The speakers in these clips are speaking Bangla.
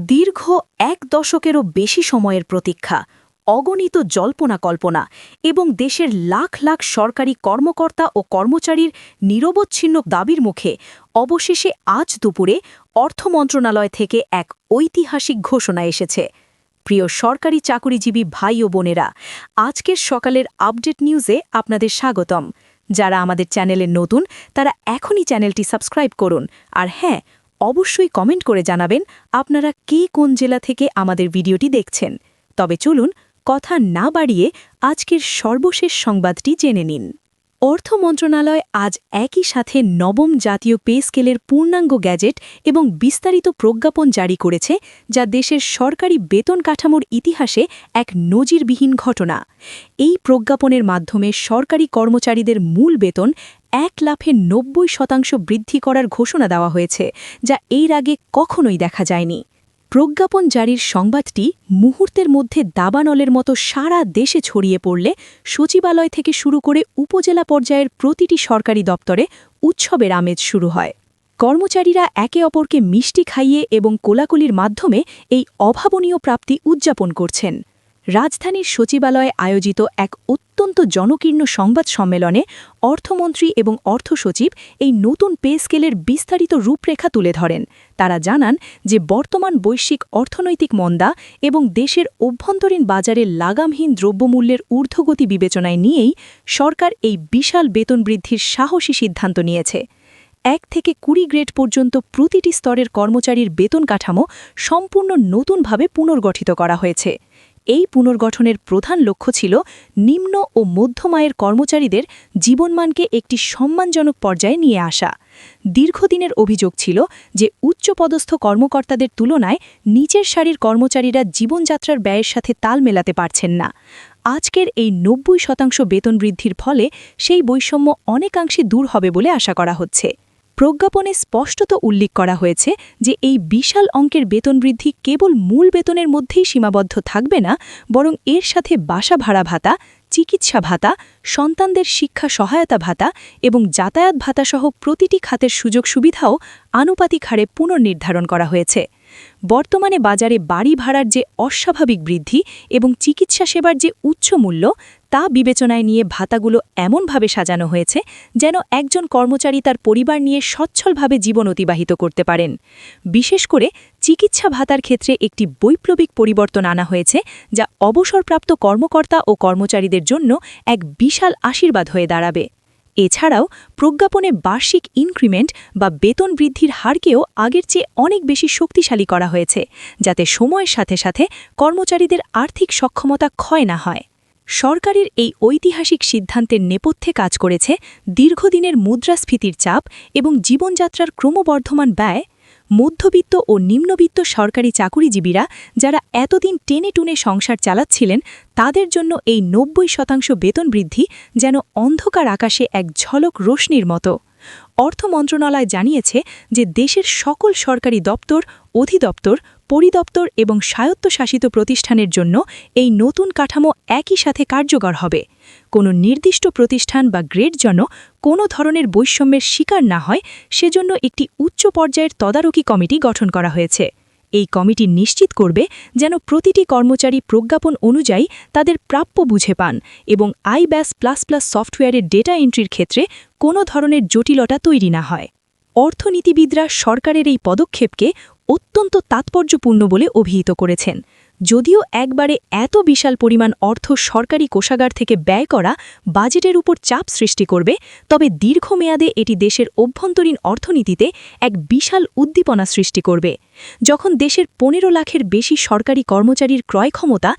দীর্ঘ ১ দশকেরও বেশি সময়ের প্রতীক্ষা, অগণিত জল্পনা কল্পনা এবং দেশের লাখ লাখ সরকারি কর্মকর্তা ও কর্মচারীর নিরবচ্ছিন্ন দাবির মুখে অবশেষে আজ দুপুরে অর্থ মন্ত্রণালয় থেকে এক ঐতিহাসিক ঘোষণা এসেছে। প্রিয় সরকারি চাকুরিজীবী ভাই ও বোনেরা, আজকের সকালের আপডেট নিউজে আপনাদের স্বাগতম। যারা আমাদের চ্যানেলে নতুন তারা এখনই চ্যানেলটি সাবস্ক্রাইব করুন, আর হ্যাঁ, অবশ্যই কমেন্ট করে জানাবেন আপনারা কে কোন জেলা থেকে আমাদের ভিডিওটি দেখছেন। তবে চলুন কথা না বাড়িয়ে আজকের সর্বশেষ সংবাদটি জেনে নিন। অর্থ মন্ত্রণালয় আজ একই সাথে নবম জাতীয় পে স্কেলের পূর্ণাঙ্গ গ্যাজেট এবং বিস্তারিত প্রজ্ঞাপন জারি করেছে, যা দেশের সরকারি বেতন কাঠামোর ইতিহাসে এক নজিরবিহীন ঘটনা। এই প্রজ্ঞাপনের মাধ্যমে সরকারি কর্মচারীদের মূল বেতন 1,90% বৃদ্ধি করার ঘোষণা দেওয়া হয়েছে, যা এর আগে কখনোই দেখা যায়নি। প্রজ্ঞাপন জারির সংবাদটি মুহূর্তের মধ্যে দাবানলের মতো সারা দেশে ছড়িয়ে পড়লে সচিবালয় থেকে শুরু করে উপজেলা পর্যায়ের প্রতিটি সরকারি দপ্তরে উৎসবের আমেজ শুরু হয়। কর্মচারীরা একে অপরকে মিষ্টি খাইয়ে এবং কোলাকুলির মাধ্যমে এই অভাবনীয় প্রাপ্তি উদযাপন করছেন। রাজধানীর সচিবালয়ে আয়োজিত এক অত্যন্ত জনকীর্ণ সংবাদ সম্মেলনে অর্থমন্ত্রী এবং অর্থসচিব এই নতুন পে স্কেলের বিস্তারিত রূপরেখা তুলে ধরেন। তারা জানান যে বর্তমান বৈশ্বিক অর্থনৈতিক মন্দা এবং দেশের অভ্যন্তরীণ বাজারে লাগামহীন দ্রব্যমূল্যের ঊর্ধ্বগতি বিবেচনায় নিয়েই সরকার এই বিশাল বেতন বৃদ্ধির সাহসী সিদ্ধান্ত নিয়েছে। 1 থেকে 20 গ্রেড পর্যন্ত প্রতিটি স্তরের কর্মচারীর বেতন কাঠামো সম্পূর্ণ নতুনভাবে পুনর্গঠিত করা হয়েছে। এই পুনর্গঠনের প্রধান লক্ষ্য ছিল নিম্ন ও মধ্যম আয়ের কর্মচারীদের জীবনমানকে একটি সম্মানজনক পর্যায়ে নিয়ে আসা। দীর্ঘদিনের অভিযোগ ছিল যে উচ্চপদস্থ কর্মকর্তাদের তুলনায় নিচের সারির কর্মচারীরা জীবনযাত্রার ব্যয়ের সাথে তাল মেলাতে পারছেন না। আজকের এই 90% বেতন বৃদ্ধির ফলে সেই বৈষম্য অনেকাংশে দূর হবে বলে আশা করা হচ্ছে। প্রজ্ঞাপনে স্পষ্টত উল্লেখ করা হয়েছে যে এই বিশাল অঙ্কের বেতন বৃদ্ধি কেবল মূল বেতনের মধ্যেই সীমাবদ্ধ থাকবে না, বরং এর সাথে বাসা ভাড়া ভাতা, চিকিৎসা ভাতা, সন্তানদের শিক্ষা সহায়তা ভাতা এবং যাতায়াত ভাতাসহ প্রতিটি খাতের সুযোগ সুবিধাও আনুপাতিক হারে পুনর্নির্ধারণ করা হয়েছে। বর্তমানে বাজারে বাড়ি ভাড়ার যে অস্বাভাবিক বৃদ্ধি এবং চিকিৎসা সেবার যে উচ্চ মূল্য, তা বিবেচনায় নিয়ে ভাতাগুলো এমনভাবে সাজানো হয়েছে যেন একজন কর্মচারী তার পরিবার নিয়ে সচ্ছলভাবে জীবন অতিবাহিত করতে পারেন। বিশেষ করে চিকিৎসা ভাতার ক্ষেত্রে একটি বৈপ্লবিক পরিবর্তন আনা হয়েছে, যা অবসরপ্রাপ্ত কর্মকর্তা ও কর্মচারীদের জন্য এক বিশাল আশীর্বাদ হয়ে দাঁড়াবে। এছাড়াও প্রজ্ঞাপনে বার্ষিক ইনক্রিমেন্ট বা বেতন বৃদ্ধির হারকেও আগের চেয়ে অনেক বেশি শক্তিশালী করা হয়েছে, যাতে সময়ের সাথে সাথে কর্মচারীদের আর্থিক সক্ষমতা ক্ষয় না হয়। সরকারের এই ঐতিহাসিক সিদ্ধান্তের নেপথ্যে কাজ করেছে দীর্ঘদিনের মুদ্রাস্ফীতির চাপ এবং জীবনযাত্রার ক্রমবর্ধমান ব্যয়। মধ্যবিত্ত ও নিম্নবিত্ত সরকারি চাকুরিজীবীরা যারা এতদিন টেনে টুনে সংসার চালাচ্ছিলেন, তাদের জন্য এই 90% বেতন বৃদ্ধি যেন অন্ধকার আকাশে এক ঝলক রোশনির মতো। অর্থ মন্ত্রণালয় জানিয়েছে যে দেশের সকল সরকারি দপ্তর, অধিদপ্তর, পরিদপ্তর এবং স্বায়ত্তশাসিত প্রতিষ্ঠানের জন্য এই নতুন কাঠামো একই সাথে কার্যকর হবে। কোনো নির্দিষ্ট প্রতিষ্ঠান বা গ্রেড যেন কোনো ধরনের বৈষম্যের শিকার না হয়, সেজন্য একটি উচ্চ পর্যায়ের তদারকি কমিটি গঠন করা হয়েছে। এই কমিটি নিশ্চিত করবে যেন প্রতিটি কর্মচারী প্রজ্ঞাপন অনুযায়ী তাদের প্রাপ্য বুঝে পান এবং আইব্যাস প্লাস সফটওয়্যারের ডেটা এন্ট্রির ক্ষেত্রে কোনো ধরনের জটিলতা তৈরি না হয়। অর্থনীতিবিদরা সরকারের এই পদক্ষেপকে অত্যন্ত তাৎপর্যপূর্ণ বলে অভিহিত করেছেন। যদিও একবারে এত বিশাল পরিমাণ অর্থ সরকারি কোষাগার থেকে ব্যয় করা বাজেটের উপর চাপ সৃষ্টি করবে, তবে দীর্ঘমেয়াদে এটি দেশের অভ্যন্তরীণ অর্থনীতিতে এক বিশাল উদ্দীপনা সৃষ্টি করবে। যখন দেশের 15 লাখের বেশি সরকারি কর্মচারীর ক্রয় ক্ষমতা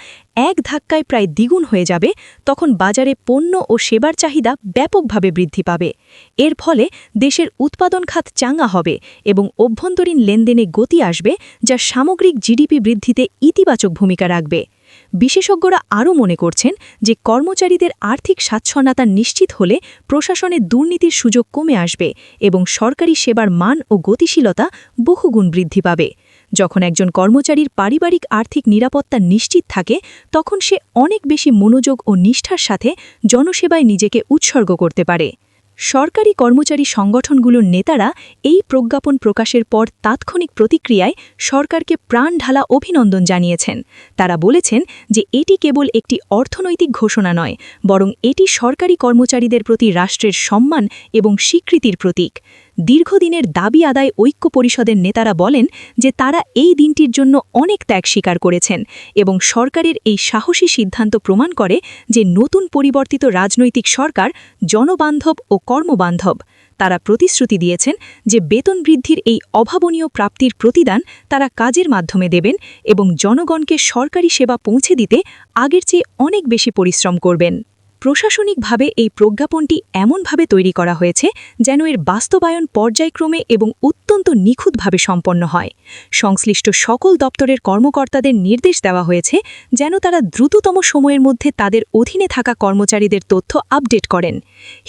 এক ধাক্কায় প্রায় দ্বিগুণ হয়ে যাবে, তখন বাজারে পণ্য ও সেবার চাহিদা ব্যাপকভাবে বৃদ্ধি পাবে। এর ফলে দেশের উৎপাদন খাত চাঙ্গা হবে এবং অভ্যন্তরীণ লেনদেনে গতি আসবে, যা সামগ্রিক জিডিপি বৃদ্ধিতে ইতিবাচক ভূমিকা রাখবে। বিশেষজ্ঞরা আরও মনে করছেন যে কর্মচারীদের আর্থিক স্বাচ্ছন্দ্যতা নিশ্চিত হলে প্রশাসনে দুর্নীতির সুযোগ কমে আসবে এবং সরকারি সেবার মান ও গতিশীলতা বহুগুণ বৃদ্ধি পাবে। যখন একজন কর্মচারীর পারিবারিক আর্থিক নিরাপত্তা নিশ্চিত থাকে, তখন সে অনেক বেশি মনোযোগ ও নিষ্ঠার সাথে জনসেবায় নিজেকে উৎসর্গ করতে পারে। সরকারি কর্মচারী সংগঠনগুলোর নেতারা এই প্রজ্ঞাপন প্রকাশের পর তাৎক্ষণিক প্রতিক্রিয়ায় সরকারকে প্রাণ ঢালা অভিনন্দন জানিয়েছেন। তারা বলেছেন যে এটি কেবল একটি অর্থনৈতিক ঘোষণা নয়, বরং এটি সরকারি কর্মচারীদের প্রতি রাষ্ট্রের সম্মান এবং স্বীকৃতির প্রতীক। দীর্ঘদিনের দাবি আদায় ঐক্য পরিষদের নেতারা বলেন যে তারা এই দিনটির জন্য অনেক ত্যাগ স্বীকার করেছেন এবং সরকারের এই সাহসী সিদ্ধান্ত প্রমাণ করে যে নতুন পরিবর্তিত রাজনৈতিক সরকার জনবান্ধব ও কর্মবান্ধব। তারা প্রতিশ্রুতি দিয়েছেন যে বেতন বৃদ্ধির এই অভাবনীয় প্রাপ্তির প্রতিদান তারা কাজের মাধ্যমে দেবেন এবং জনগণকে সরকারি সেবা পৌঁছে দিতে আগের চেয়ে অনেক বেশি পরিশ্রম করবেন। প্রশাসনিকভাবে এই প্রজ্ঞাপনটি এমনভাবে তৈরি করা হয়েছে যেন এর বাস্তবায়ন পর্যায়ক্রমে এবং অত্যন্ত নিখুঁতভাবে সম্পন্ন হয়। সংশ্লিষ্ট সকল দপ্তরের কর্মকর্তাদের নির্দেশ দেওয়া হয়েছে যেন তারা দ্রুততম সময়ের মধ্যে তাদের অধীনে থাকা কর্মচারীদের তথ্য আপডেট করেন।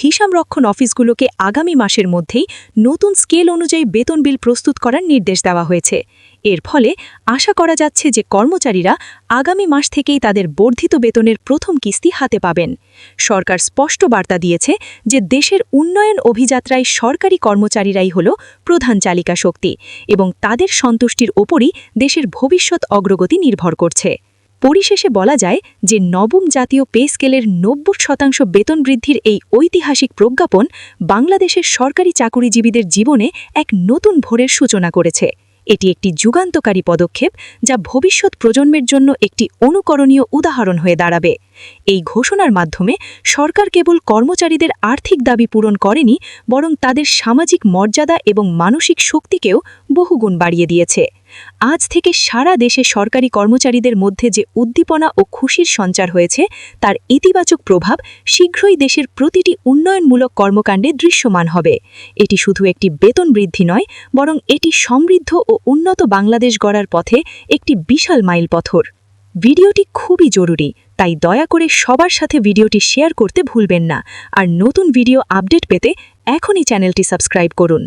হিসাবরক্ষণ অফিসগুলোকে আগামী মাসের মধ্যেই নতুন স্কেল অনুযায়ী বেতন বিল প্রস্তুত করার নির্দেশ দেওয়া হয়েছে। এর ফলে আশা করা যাচ্ছে যে কর্মচারীরা আগামী মাস থেকেই তাদের বর্ধিত বেতনের প্রথম কিস্তি হাতে পাবেন। সরকার স্পষ্ট বার্তা দিয়েছে যে দেশের উন্নয়ন অভিযাত্রায় সরকারি কর্মচারীরাই হল প্রধান চালিকা শক্তি এবং তাদের সন্তুষ্টির ওপরই দেশের ভবিষ্যৎ অগ্রগতি নির্ভর করছে। পরিশেষে বলা যায় যে নবম জাতীয় পে স্কেলের ৯০% বেতন বৃদ্ধির এই ঐতিহাসিক প্রজ্ঞাপন বাংলাদেশের সরকারি চাকুরিজীবীদের জীবনে এক নতুন ভোরের সূচনা করেছে। এটি একটি যুগান্তকারী পদক্ষেপ যা ভবিষ্যৎ প্রজন্মের জন্য একটি অনুকরণীয় উদাহরণ হয়ে দাঁড়াবে। এই ঘোষণার মাধ্যমে সরকার কেবল কর্মচারীদের আর্থিক দাবি পূরণ করেনি, বরং তাদের সামাজিক মর্যাদা এবং মানসিক শক্তিকেও বহুগুণ বাড়িয়ে দিয়েছে। আজ থেকে সারা দেশে সরকারি কর্মচারীদের মধ্যে যে উদ্দীপনা ও খুশির সঞ্চার হয়েছে তার ইতিবাচক প্রভাব শীঘ্রই দেশের প্রতিটি উন্নয়নমূলক কর্মকাণ্ডে দৃশ্যমান হবে। এটি শুধু একটি বেতন বৃদ্ধি নয়, বরং এটি সমৃদ্ধ ও উন্নত বাংলাদেশ গড়ার পথে একটি বিশাল মাইলপথর। ভিডিওটি খুবই জরুরি, তাই দয়া করে সবার সাথে ভিডিওটি শেয়ার করতে ভুলবেন না। আর নতুন ভিডিও আপডেট পেতে এখনই চ্যানেলটি সাবস্ক্রাইব করুন।